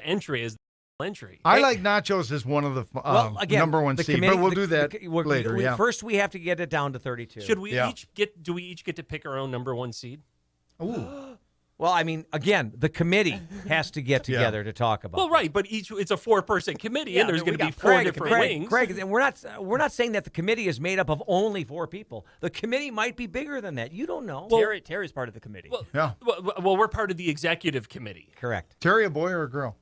entry as the entry. I like nachos as one of the number one seed, but we'll do that later. First, we have to get it down to 32. Should we do we each get to pick our own number one seed? Ooh. Well, I mean, again, the committee has to get together to talk about. Well, right, but it's a 4-person committee, and there's going to be four different wings. Craig, and we're not saying that the committee is made up of only 4 people. The committee might be bigger than that. You don't know. Well, Terry's part of the committee. Well, we're part of the executive committee. Correct. Terry, a boy or a girl?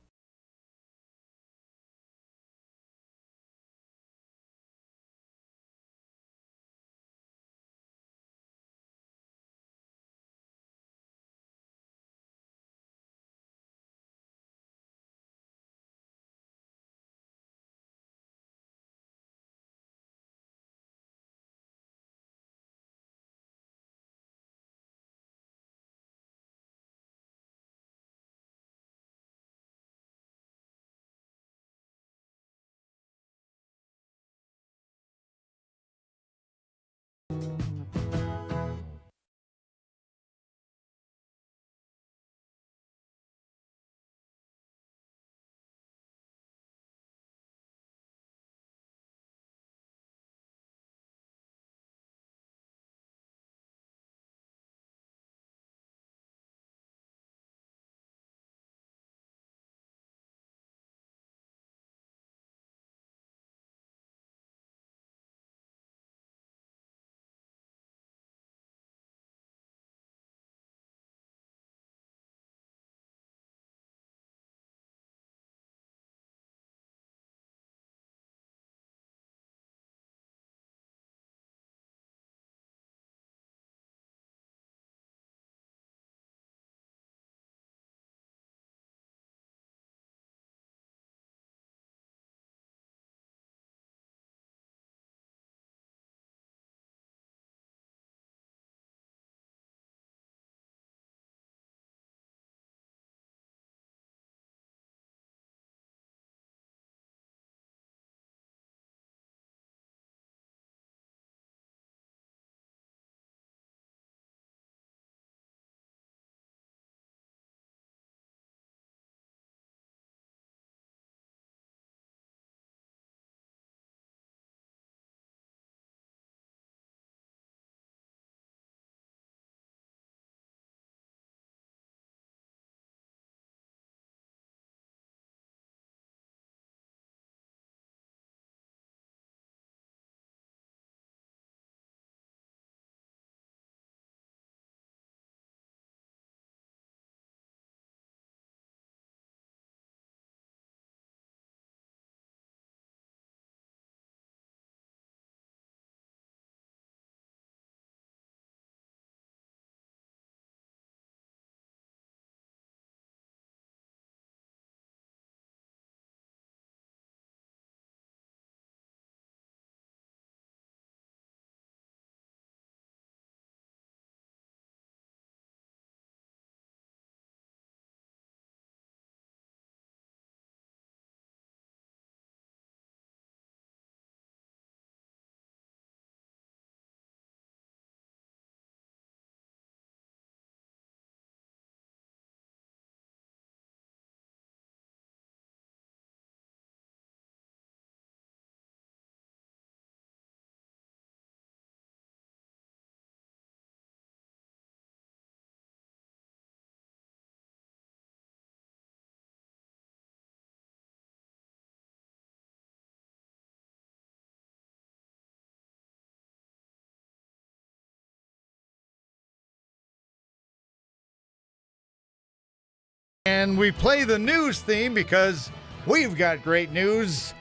And we play the news theme because we've got great news.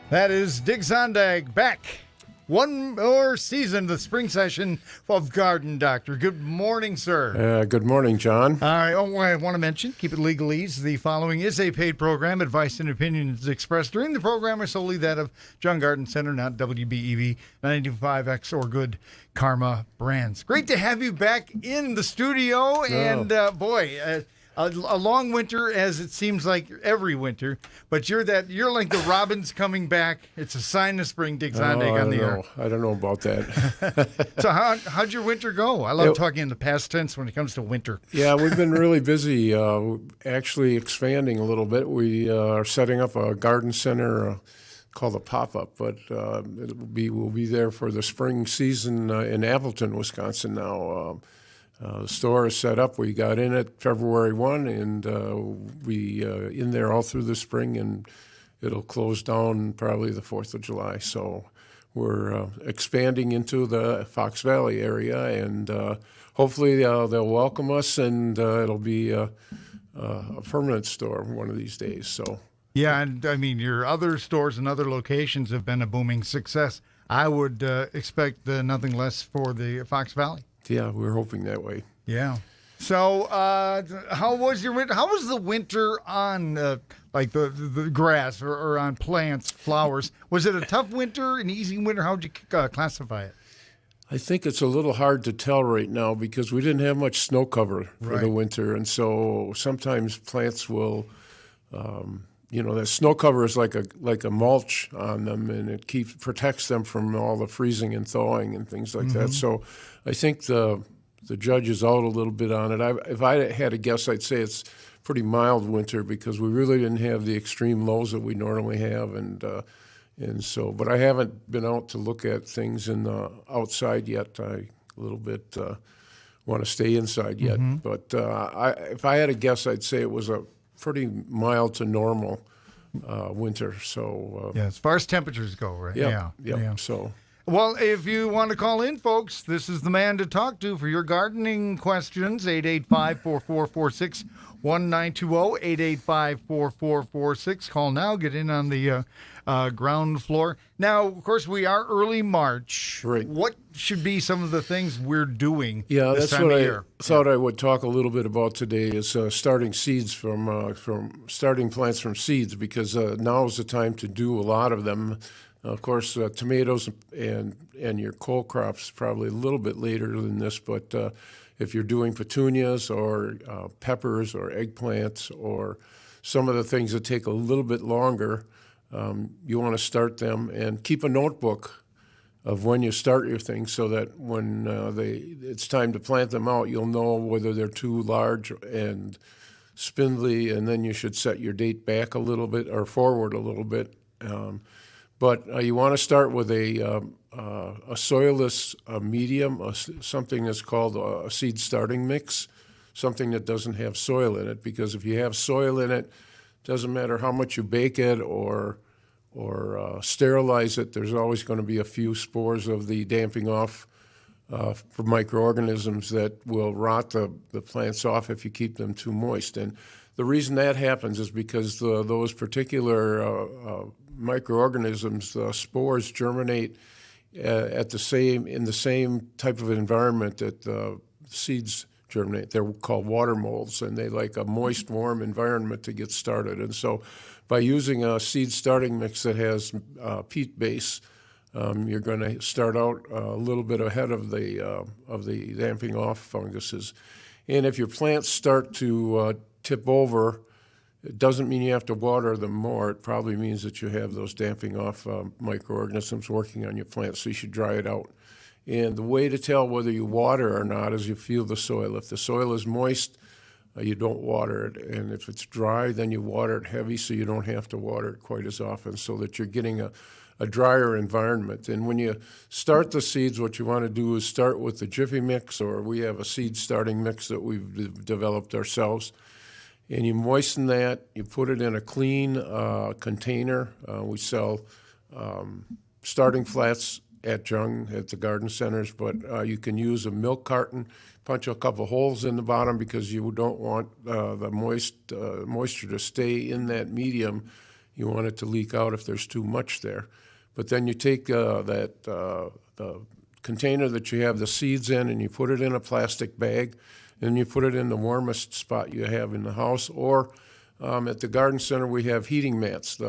That is Dig Zondag back. One more season of the spring session of Garden Doctor. Good morning, sir. Good morning, John. All right. Oh, I want to mention, keep it legalese. The following is a paid program. Advice and opinions expressed during the program are solely that of Jung Garden Center, not WBEV 95X or Good Karma Brands. Great to have you back in the studio. And, a long winter, as it seems like every winter. But you're like the robins coming back. It's a sign of spring, Dick Zondag on the air. I don't know about that. So how'd your winter go? I love talking in the past tense when it comes to winter. Yeah, we've been really busy, actually expanding a little bit. We are setting up a garden center called a pop-up, but we'll be there for the spring season in Appleton, Wisconsin now. The store is set up. We got in it February 1, and we in there all through the spring, and it'll close down probably the 4th of July. So we're expanding into the Fox Valley area, and hopefully they'll welcome us, and it'll be a permanent store one of these days. So. Yeah, and I mean, your other stores and other locations have been a booming success. I would expect nothing less for the Fox Valley. Yeah, we're hoping that way. Yeah. So, how was your winter? How was the winter on like the grass or on plants, flowers? Was it a tough winter, an easy winter? How would you classify it? I think it's a little hard to tell right now because we didn't have much snow cover for the winter, and so sometimes plants will. That snow cover is like a mulch on them, and it protects them from all the freezing and thawing and things like that. So I think the judge is out a little bit on it. If I had to guess, I'd say it's pretty mild winter because we really didn't have the extreme lows that we normally have, and so. But I haven't been out to look at things in the outside yet. I a little bit want to stay inside yet. But if I had to guess, I'd say it was a pretty mild to normal winter. So as far as temperatures go, right? Yeah. So. Well, if you want to call in, folks, this is the man to talk to for your gardening questions. 885-4446, 1-920-885-4446. Call now. Get in on the ground floor. Now, of course, we are early March. Right. What should be some of the things we're doing this time what of I year? thought I would talk a little bit about today is starting seeds from starting plants from seeds, because now is the time to do a lot of them. Of course, tomatoes and your cole crops probably a little bit later than this, but if you're doing petunias or peppers or eggplants or some of the things that take a little bit longer, you want to start them and keep a notebook of when you start your things so that when it's time to plant them out, you'll know whether they're too large and spindly, and then you should set your date back a little bit or forward a little bit. But you want to start with a soilless medium, something that's called a seed starting mix, something that doesn't have soil in it. Because if you have soil in it, doesn't matter how much you bake it or sterilize it, there's always going to be a few spores of the damping off for microorganisms that will rot the plants off if you keep them too moist. And the reason that happens is because those particular microorganisms, the spores, germinate in the same type of environment that the seeds germinate. They're called water molds, and they like a moist, warm environment to get started. And so by using a seed starting mix that has peat base, you're going to start out a little bit ahead of the damping off funguses. And if your plants start to tip over, it doesn't mean you have to water them more. It probably means that you have those damping off microorganisms working on your plants, so you should dry it out. And the way to tell whether you water or not is you feel the soil. If the soil is moist, you don't water it. And if it's dry, then you water it heavy so you don't have to water it quite as often, so that you're getting a drier environment. And when you start the seeds, what you want to do is start with the Jiffy mix, or we have a seed starting mix that we've developed ourselves. And you moisten that, you put it in a clean container. We sell starting flats at Jung at the garden centers, but you can use a milk carton, punch a couple holes in the bottom because you don't want the moisture to stay in that medium. You want it to leak out if there's too much there. But then you take the container that you have the seeds in, and you put it in a plastic bag, and you put it in the warmest spot you have in the house. Or at the garden center, we have heating mats.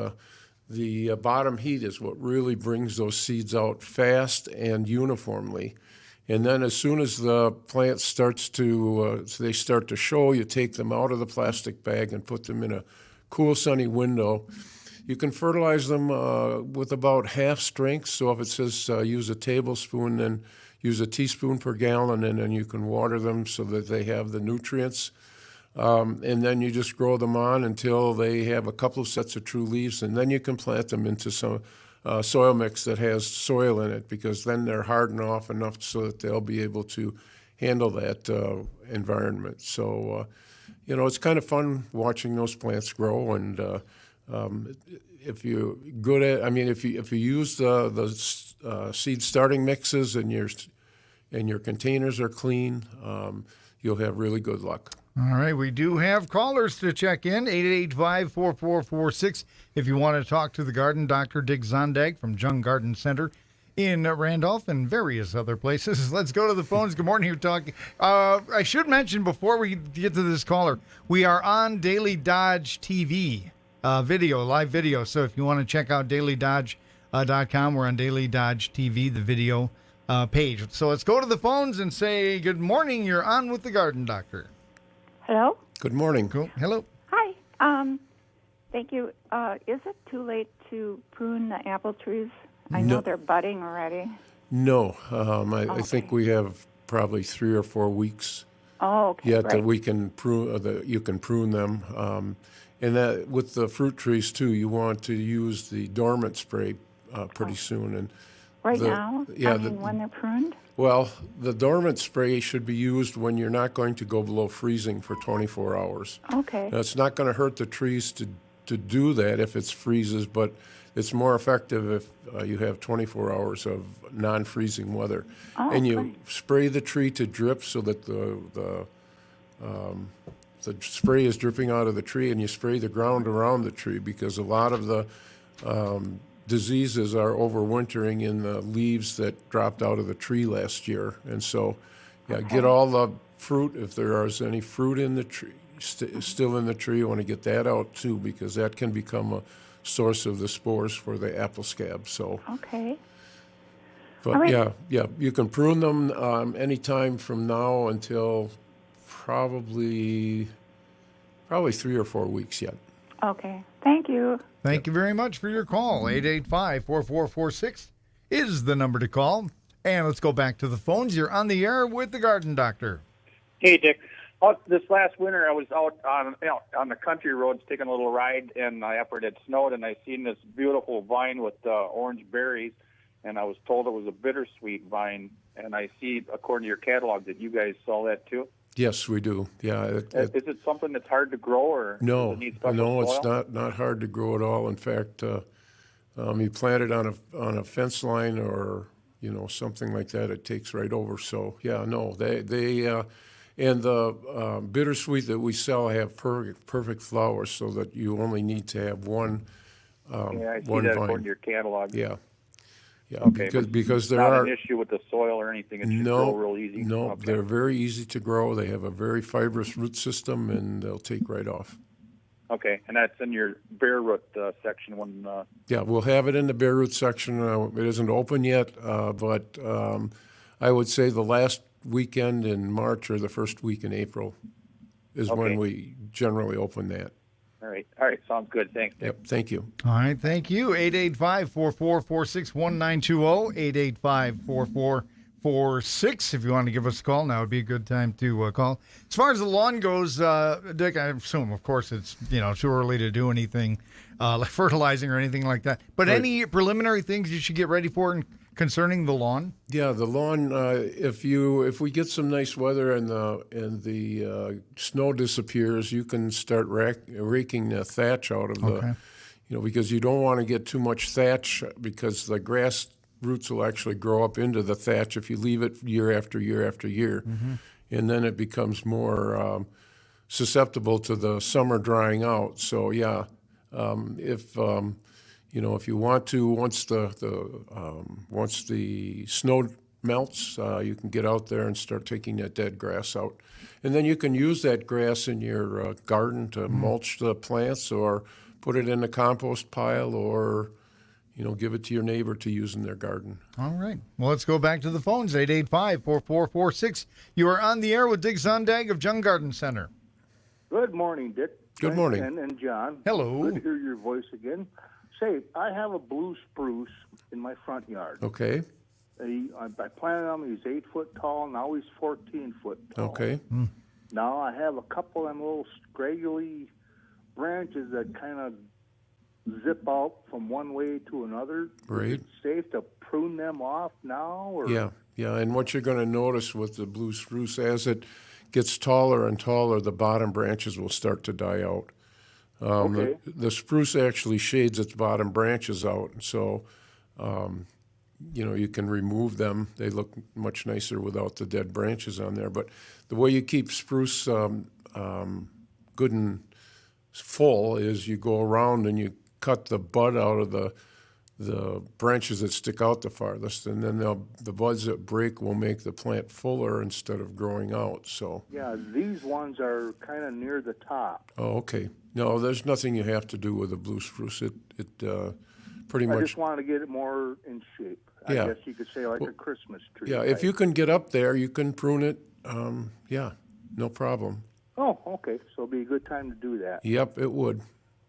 The bottom heat is what really brings those seeds out fast and uniformly. And then as soon as the plant starts to, they start to show, you take them out of the plastic bag and put them in a cool, sunny window. You can fertilize them with about half strength. So if it says use a tablespoon, then use a teaspoon per gallon, and then you can water them so that they have the nutrients. And then you just grow them on until they have a couple of sets of true leaves, and then you can plant them into some soil mix that has soil in it, because then they're hardened off enough so that they'll be able to handle that environment. So, it's kind of fun watching those plants grow. And if you're good at, if you use the seed starting mixes and your containers are clean, you'll have really good luck. All right, we do have callers to check in, 885-4446. If you want to talk to the garden doctor, Dick Zondag from Jung Garden Center in Randolph and various other places. Let's go to the phones. Good morning. You're talking. I should mention before we get to this caller, we are on Daily Dodge TV live video. So if you want to check out dailydodge.com, we're on Daily Dodge TV, the video page. So let's go to the phones and say good morning. You're on with the garden doctor. Hello? Good morning. Cool. Hello. Hi. Thank you. Is it too late to prune the apple trees? I know they're budding already. No. I think we have probably 3 or 4 weeks yet that we can prune. You can prune them. And that with the fruit trees too, you want to use the dormant spray pretty soon. And now? Yeah. When they're pruned? Well, the dormant spray should be used when you're not going to go below freezing for 24 hours. Okay. Now, it's not going to hurt the trees to do that if it freezes, but it's more effective if you have 24 hours of non-freezing weather. And you spray the tree to drip so that the spray is dripping out of the tree, and you spray the ground around the tree, because a lot of the diseases are overwintering in the leaves that dropped out of the tree last year. And so, get all the fruit. If there is any fruit in the tree, still in the tree, you want to get that out too, because that can become a source of the spores for the apple scab. So, but you can prune them anytime from now until probably 3 or 4 weeks yet. Okay. Thank you. Thank you very much for your call. 885-4446 is the number to call. And let's go back to the phones. You're on the air with the garden doctor. Hey, Dick. This last winter, I was out on the country roads taking a little ride, and after it had snowed, and I seen this beautiful vine with orange berries, and I was told it was a bittersweet vine. And I see, according to your catalog, that you guys sell that too. Yes, we do. Yeah. Is it something that's hard to grow, or no? Does it need special soil? It's not hard to grow at all. In fact, you plant it on a fence line or something like that, it takes right over. So they and the bittersweet that we sell have perfect flowers, so that you only need to have one. I see that vine. according to your catalog. Yeah. Yeah, Okay, because there not are an issue with the soil or anything. It should grow real easy. No, Okay. they're very easy to grow. They have a very fibrous root system, and they'll take right off. Okay, and that's in your bare root section when. Yeah, we'll have it in the bare root section. It isn't open yet, but I would say the last weekend in March or the first week in April is when we generally open that. All right, sounds good. Thanks, Dick. Yep, thank you. All right, thank you. 885-4446-1920, 885-4446. If you want to give us a call, now would be a good time to call. As far as the lawn goes, Dick, I assume, of course, it's too early to do anything like fertilizing or anything like that. But any preliminary things you should get ready for concerning the lawn? Yeah, the lawn. If we get some nice weather and the snow disappears, you can start raking the thatch out of the. Because you don't want to get too much thatch, because the grass roots will actually grow up into the thatch if you leave it year after year after year, and then it becomes more susceptible to the summer drying out. So if you want to, once the snow melts, you can get out there and start taking that dead grass out. And then you can use that grass in your garden to mulch the plants, or put it in a compost pile, or give it to your neighbor to use in their garden. All right. Well, let's go back to the phones, 885-4446. You are on the air with Dick Zondag of Jung Garden Center. Good morning, Dick. Good morning. And John. Hello. Good to hear your voice again. Say, I have a blue spruce in my front yard. Okay. I planted him. He's 8 foot tall. Now he's 14 foot tall. Okay. Now I have a couple of them little scraggly branches that kind of zip out from one way to another. Right. Is it safe to prune them off now? Or? Yeah. And what you're going to notice with the blue spruce, as it gets taller and taller, the bottom branches will start to die out. Okay. The spruce actually shades its bottom branches out, so you can remove them. They look much nicer without the dead branches on there. But the way you keep spruce good and full is you go around and you cut the bud out of the branches that stick out the farthest, and then the buds that break will make the plant fuller instead of growing out. So Yeah, these ones are kind of near the top. oh, okay. No, there's nothing you have to do with the blue spruce. It pretty I much. just want to get it more in shape. Yeah. I guess you could say like a Christmas tree. Yeah, if you can get up there, you can prune it. Yeah, no problem. Oh, okay. So it'll be a good time to do that. Yep, it would.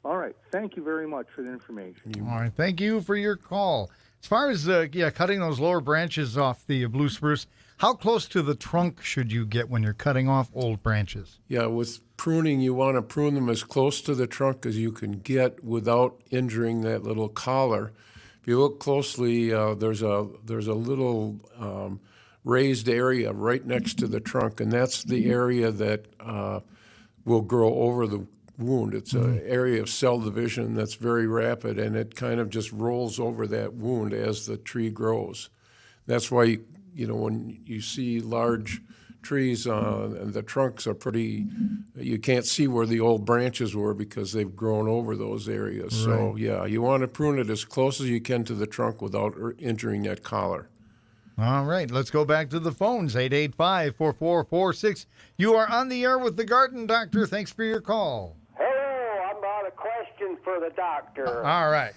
All right. Thank you very much for the information. All right. Thank you for your call. As far as cutting those lower branches off the blue spruce, how close to the trunk should you get when you're cutting off old branches? Yeah, with pruning, you want to prune them as close to the trunk as you can get without injuring that little collar. If you look closely, there's a little raised area right next to the trunk, and that's the area that will grow over the wound. It's an area of cell division that's very rapid, and it kind of just rolls over that wound as the tree grows. That's why, when you see large trees and the trunks are pretty, you can't see where the old branches were because they've grown over those areas. Right. So, yeah, you want to prune it as close as you can to the trunk without injuring that collar. All right, let's go back to the phones, 885-4446. You are on the air with the Garden Doctor. Thanks for your call. Hello, I've got a question for the doctor. All right.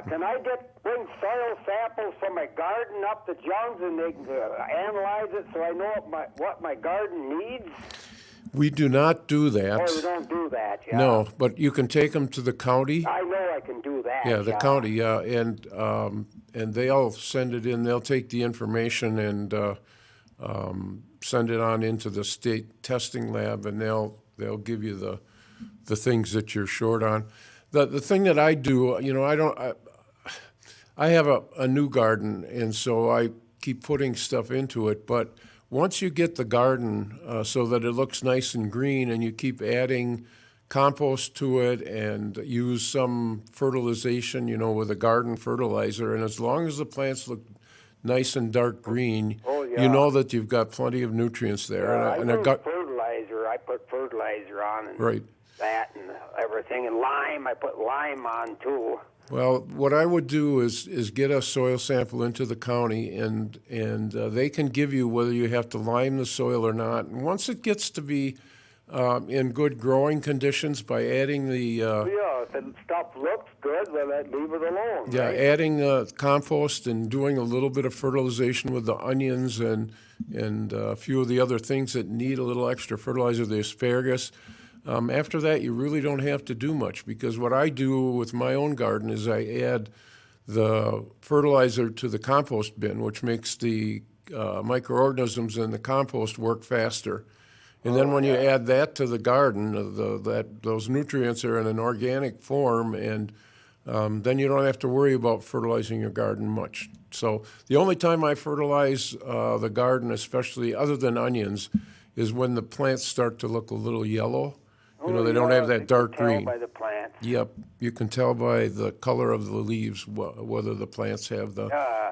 Can I bring soil samples from my garden up to Jung's and they can analyze it so I know what my garden needs? We do not do that. Oh, you don't do that, yeah? No, but you can take them to the county. I know I can do that. Yeah, the county, yeah, and they'll send it in. They'll take the information and send it on into the state testing lab, and they'll give you the things that you're short on. The thing that I do, I have a new garden, and so I keep putting stuff into it. But once you get the garden so that it looks nice and green, and you keep adding compost to it and use some fertilization, with a garden fertilizer, and as long as the plants look nice and dark green, you know that you've got plenty of nutrients there. Fertilizer. I put fertilizer on and right. that and everything, and lime. I put lime on too. Well, what I would do is get a soil sample into the county, and they can give you whether you have to lime the soil or not. And once it gets to be in good growing conditions, by adding the if the stuff looks good, well, I'd leave it alone. Yeah, right? adding the compost and doing a little bit of fertilization with the onions and a few of the other things that need a little extra fertilizer, the asparagus. After that, you really don't have to do much, because what I do with my own garden is I add the fertilizer to the compost bin, which makes the microorganisms in the compost work faster. And then when you add that to the garden, those nutrients are in an organic form, and then you don't have to worry about fertilizing your garden much. So the only time I fertilize the garden, especially other than onions, is when the plants start to look a little yellow. They don't have that dark green. By the plants. Yep, you can tell by the color of the leaves whether the plants have the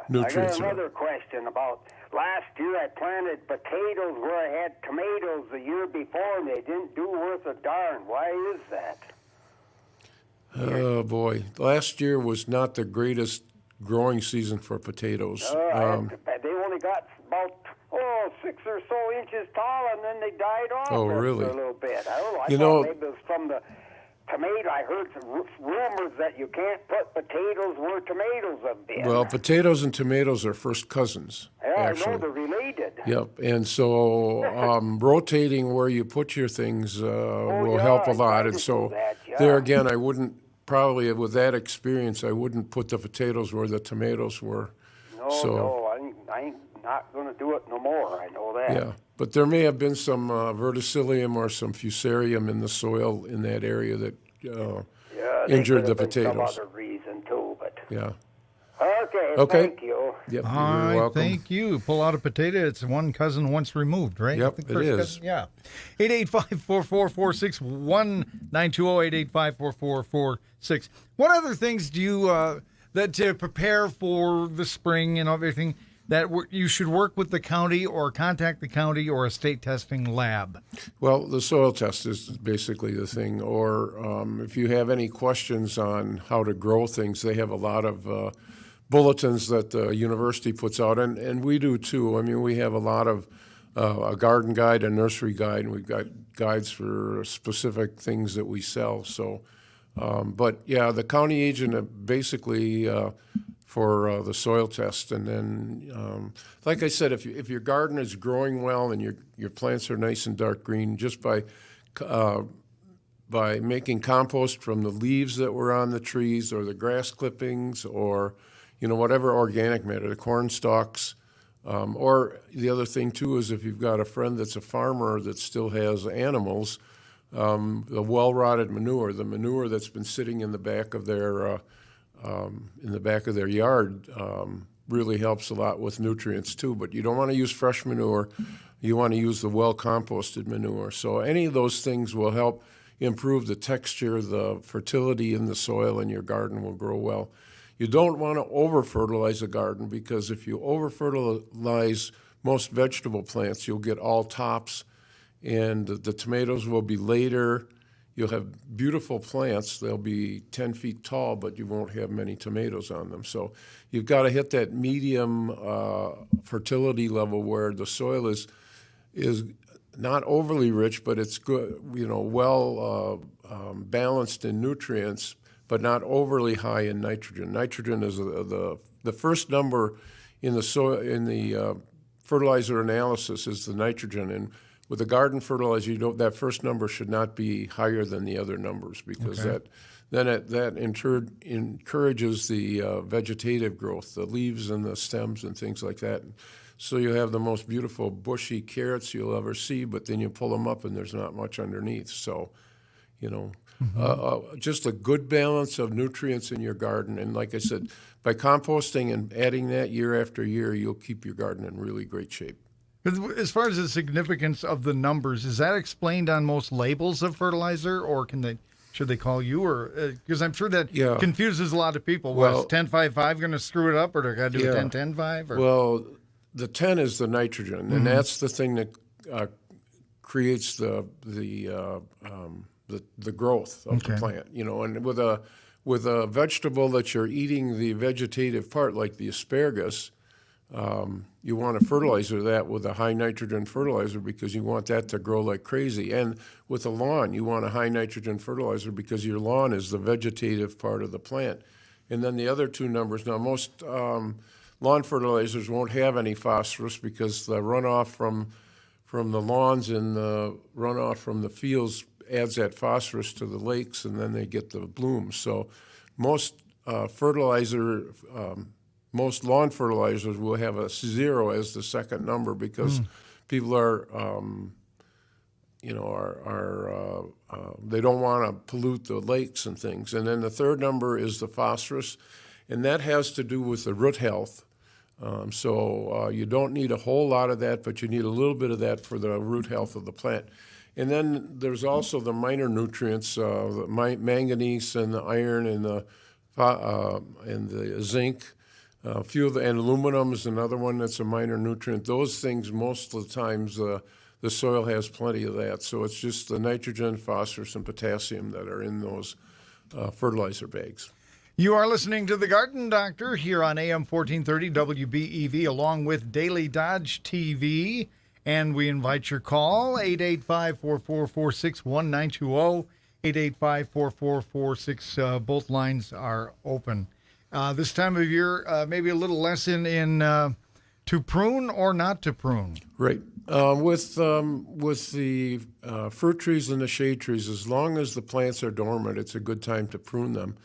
nutrients. I got another question about last year. I planted potatoes where I had tomatoes the year before, and they didn't do worth a darn. Why is that? Oh boy, last year was not the greatest growing season for potatoes. They only got about 6 or so inches tall, and then they died off really? for a little bit. I don't know. I thought maybe it was from the tomato. I heard some rumors that you can't put potatoes where tomatoes have been. Well, potatoes and tomatoes are first cousins. Yeah, actually. I know they're related. Yep, and so rotating where you put your things will yeah, help a I lot. tried And to so do that, yeah. there again, I wouldn't probably with that experience, I wouldn't put the potatoes where the tomatoes were. No, I ain't not going to do it no more. I know that. Yeah, but there may have been some verticillium or some fusarium in the soil in that area that injured the potatoes. Some other reason too, but Yeah. Okay. Thank you. Yep. All You're right, welcome. thank you. Pull out a potato. It's one cousin once removed, right? Yep, I think it first is. cousin, yeah. 885-444-61-920-885-4446. What other things do you that to prepare for the spring and everything that you should work with the county or contact the county or a state testing lab? Well, the soil test is basically the thing. Or if you have any questions on how to grow things, they have a lot of bulletins that the university puts out, and we do too. I mean, we have a lot of a garden guide, a nursery guide, and we've got guides for specific things that we sell. So, but yeah, the county agent basically for the soil test, and then, like I said, if your garden is growing well and your plants are nice and dark green, just by making compost from the leaves that were on the trees or the grass clippings or whatever organic matter, the corn stalks, or the other thing too is if you've got a friend that's a farmer that still has animals, the well-rotted manure, the manure that's been sitting in the back of their yard, really helps a lot with nutrients too. But you don't want to use fresh manure; you want to use the well-composted manure. So any of those things will help improve the texture, the fertility in the soil, and your garden will grow well. You don't want to over-fertilize a garden because if you over-fertilize most vegetable plants, you'll get all tops, and the tomatoes will be later. You'll have beautiful plants. They'll be 10 feet tall, but you won't have many tomatoes on them. So you've got to hit that medium fertility level where the soil is not overly rich, but it's good, well balanced in nutrients, but not overly high in nitrogen. Nitrogen is the first number in the soil in the fertilizer analysis is the nitrogen, and with a garden fertilizer, that first number should not be higher than the other numbers because that encourages the vegetative growth, the leaves and the stems and things like that. So you have the most beautiful bushy carrots you'll ever see, but then you pull them up and there's not much underneath. So, just a good balance of nutrients in your garden. And like I said, by composting and adding that year after year, you'll keep your garden in really great shape. As far as the significance of the numbers, is that explained on most labels of fertilizer, or should they call you, or because I'm sure that confuses a lot of people. Was 10-5-5 going to screw it up, or do I got to do 10-10-5? Well, the 10 is the nitrogen, and that's the thing that creates the growth of the plant. And with a vegetable that you're eating the vegetative part, like the asparagus. You want to fertilizer that with a high nitrogen fertilizer because you want that to grow like crazy. And with a lawn, you want a high nitrogen fertilizer because your lawn is the vegetative part of the plant. And then the other two numbers, now most lawn fertilizers won't have any phosphorus because the runoff from the lawns and the runoff from the fields adds that phosphorus to the lakes, and then they get the blooms. So most most lawn fertilizers will have a 0 as the second number because people are, they don't want to pollute the lakes and things. And then the third number is the phosphorus, and that has to do with the root health. So you don't need a whole lot of that, but you need a little bit of that for the root health of the plant. And then there's also the minor nutrients, the manganese and the iron and the zinc. A few of and aluminum is another one that's a minor nutrient. Those things, most of the times, the soil has plenty of that. So it's just the nitrogen, phosphorus, and potassium that are in those fertilizer bags. You are listening to The Garden Doctor here on AM 1430 WBEV along with Daily Dodge TV. And we invite your call, 885-444-61-920, 885-4446. Both lines are open. This time of year, maybe a little lesson in to prune or not to prune. Right. With the fruit trees and the shade trees, as long as the plants are dormant, it's a good time to prune them.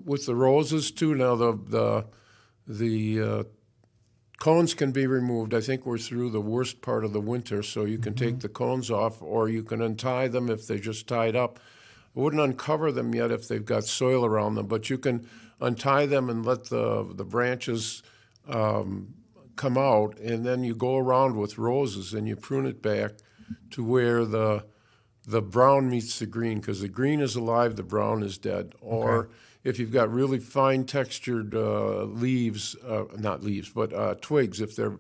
With the roses too, now the cones can be removed. I think we're through the worst part of the winter, so you can take the cones off, or you can untie them if they're just tied up. I wouldn't uncover them yet if they've got soil around them, but you can untie them and let the branches come out, and then you go around with roses and you prune it back to where the brown meets the green, because the green is alive, the brown is dead. Or if you've got really fine textured leaves, not leaves, but twigs, if they're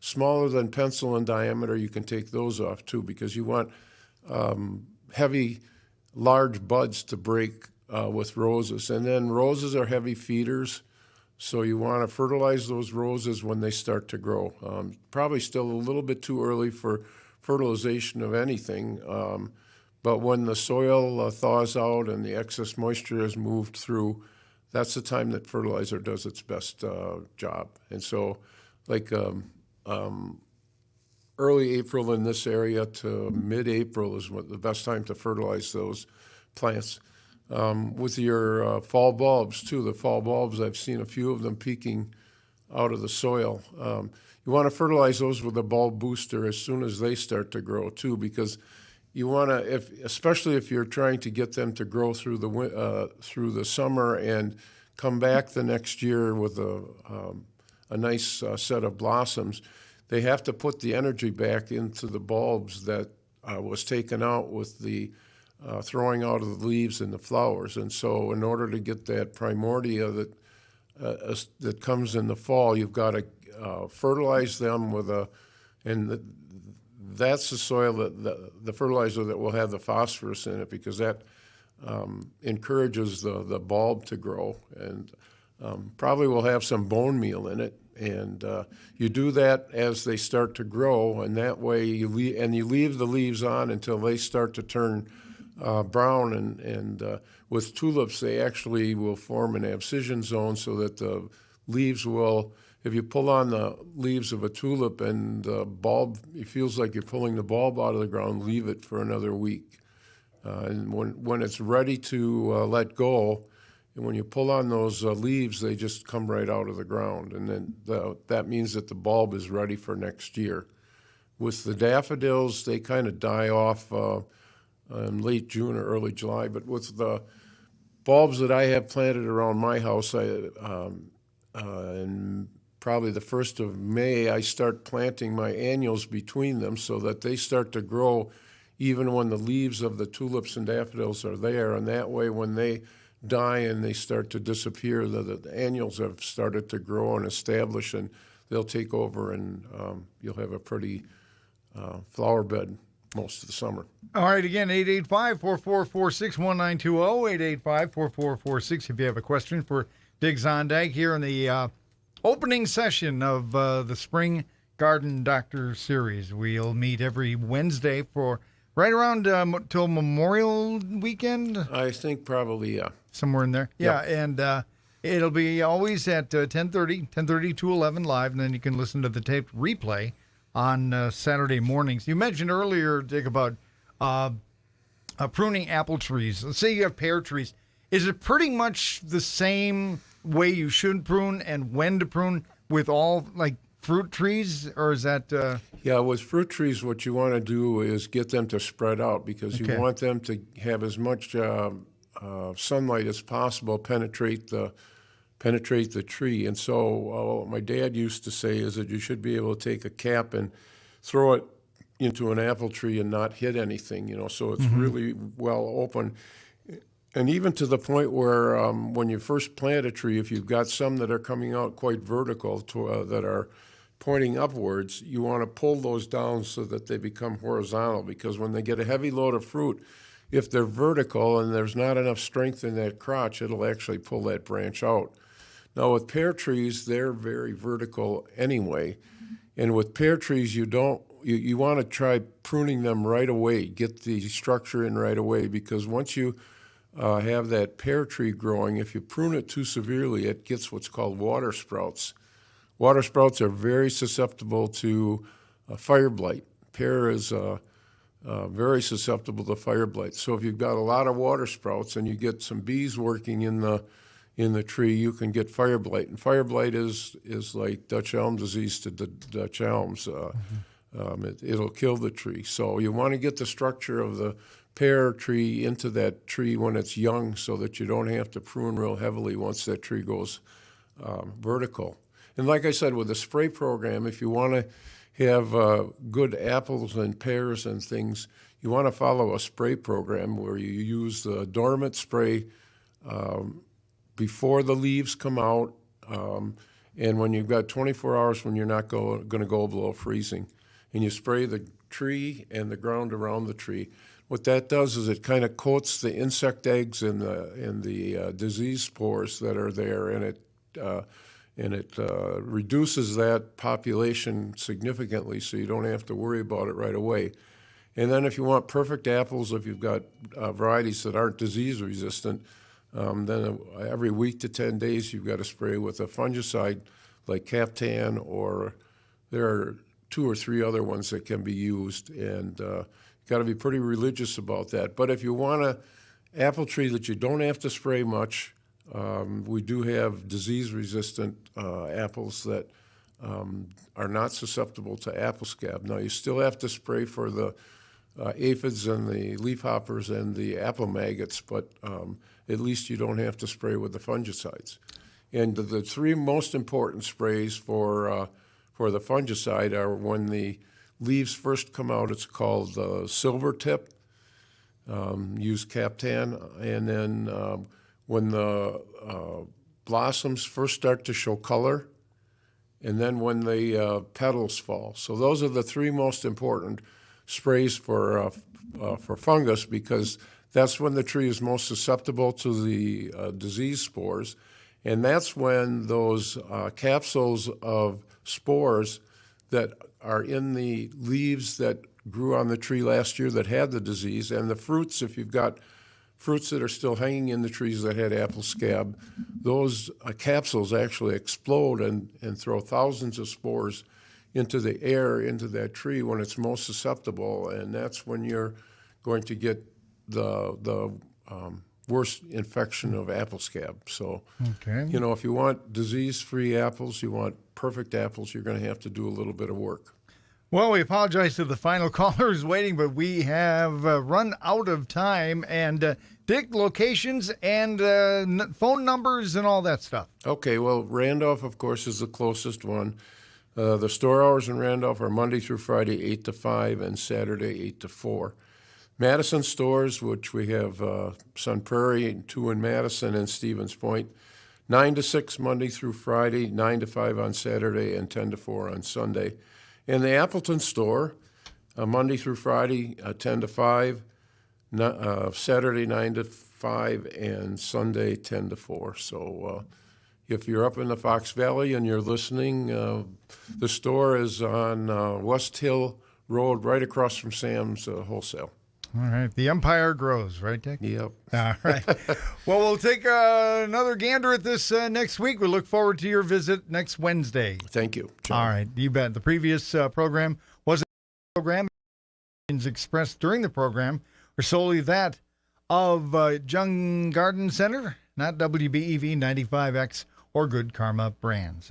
smaller than pencil in diameter, you can take those off too, because you want heavy, large buds to break with roses. And then roses are heavy feeders, so you want to fertilize those roses when they start to grow. Probably still a little bit too early for fertilization of anything, but when the soil thaws out and the excess moisture is moved through, that's the time that fertilizer does its best job. And so, like early April in this area to mid-April is the best time to fertilize those plants. With your fall bulbs, too, the fall bulbs, I've seen a few of them peeking out of the soil. You want to fertilize those with a bulb booster as soon as they start to grow, too, because you want to, especially if you're trying to get them to grow through the summer and come back the next year with a nice set of blossoms, they have to put the energy back into the bulbs that was taken out with the throwing out of the leaves and the flowers. And so in order to get that primordia that comes in the fall, you've got to fertilize them with that's the soil the fertilizer that will have the phosphorus in it, because that encourages the bulb to grow, and probably will have some bone meal in it. And you do that as they start to grow, and that way you leave the leaves on until they start to turn brown, and with tulips, they actually will form an abscission zone so that the leaves will, if you pull on the leaves of a tulip and the bulb, it feels like you're pulling the bulb out of the ground, leave it for another week. And when it's ready to let go, and when you pull on those leaves, they just come right out of the ground. And then that means that the bulb is ready for next year. With the daffodils, they kind of die off in late June or early July. But with the bulbs that I have planted around my house, in probably the 1st of May, I start planting my annuals between them so that they start to grow even when the leaves of the tulips and daffodils are there. And that way, when they die and they start to disappear, the annuals have started to grow and establish, and they'll take over, and you'll have a pretty flower bed most of the summer. All right, again, 885-4446-1920, 885-4446 if you have a question for Dig Zondag here in the opening session of the Spring Garden Doctor Series. We'll meet every Wednesday for right around till Memorial Weekend. I think probably, yeah. Somewhere in there. Yep. Yeah, and it'll be always at 10:30 to 11 live, and then you can listen to the taped replay on Saturday mornings. You mentioned earlier, Dick, about pruning apple trees. Let's say you have pear trees. Is it pretty much the same way you should prune and when to prune with all, like, fruit trees, or is that... Yeah, with fruit trees, what you want to do is get them to spread out, because you want them to have as much sunlight as possible penetrate the tree. And so what my dad used to say is that you should be able to take a cap and throw it into an apple tree and not hit anything, so it's really well open. And even to the point where when you first plant a tree, if you've got some that are coming out quite vertical that are pointing upwards, you want to pull those down so that they become horizontal, because when they get a heavy load of fruit, if they're vertical and there's not enough strength in that crotch, it'll actually pull that branch out. Now with pear trees, they're very vertical anyway, and with pear trees, you don't you want to try pruning them right away, get the structure in right away, because once you have that pear tree growing, if you prune it too severely, it gets what's called water sprouts. Water sprouts are very susceptible to fire blight. Pear is very susceptible to fire blight. So if you've got a lot of water sprouts and you get some bees working in the tree, you can get fire blight. And fire blight is like Dutch elm disease to Dutch elms. It'll kill the tree. So you want to get the structure of the pear tree into that tree when it's young so that you don't have to prune real heavily once that tree goes vertical. And like I said, with the spray program, if you want to have good apples and pears and things, you want to follow a spray program where you use the dormant spray before the leaves come out, and when you've got 24 hours when you're not going to go below freezing. And you spray the tree and the ground around the tree. What that does is it kind of coats the insect eggs and the disease spores that are there, and it reduces that population significantly, so you don't have to worry about it right away. And then if you want perfect apples, if you've got varieties that aren't disease resistant, then every week to 10 days you've got to spray with a fungicide like Captan, or there are 2 or 3 other ones that can be used, and got to be pretty religious about that. But if you want an apple tree that you don't have to spray much, we do have disease-resistant apples that are not susceptible to apple scab. Now, you still have to spray for the aphids and the leafhoppers and the apple maggots, but at least you don't have to spray with the fungicides. And the 3 most important sprays for the fungicide are when the leaves first come out, it's called silver tip, use Captan, and then when the blossoms first start to show color, and then when the petals fall. So those are the 3 most important sprays for fungus, because that's when the tree is most susceptible to the disease spores, and that's when those capsules of spores that are in the leaves that grew on the tree last year that had the disease, and the fruits, if you've got fruits that are still hanging in the trees that had apple scab, those capsules actually explode and throw thousands of spores into the air, into that tree when it's most susceptible, and that's when you're going to get the worst infection of apple scab. So, you know, if you want disease-free apples, you want perfect apples, you're going to have to do a little bit of work. Well, we apologize to the final caller who's waiting, but we have run out of time. And Dick, locations and phone numbers and all that stuff. Okay, well, Randolph, of course, is the closest one. The store hours in Randolph are Monday through Friday, 8 to 5, and Saturday, 8 to 4. Madison stores, which we have Sun Prairie, and 2 in Madison and Stevens Point, 9 to 6 Monday through Friday, 9 to 5 on Saturday, and 10 to 4 on Sunday. And the Appleton store, Monday through Friday, 10 to 5, Saturday 9 to 5, and Sunday 10 to 4. So if you're up in the Fox Valley and you're listening, the store is on West Hill Road, right across from Sam's Wholesale. All right. The empire grows, right, Dick? Yep. All right. Well, we'll take another gander at this next week. We look forward to your visit next Wednesday. Thank you, John. All right. You bet. The previous program was a program expressed during the program or solely that of Jung Garden Center, not WBEV 95X or Good Karma Brands.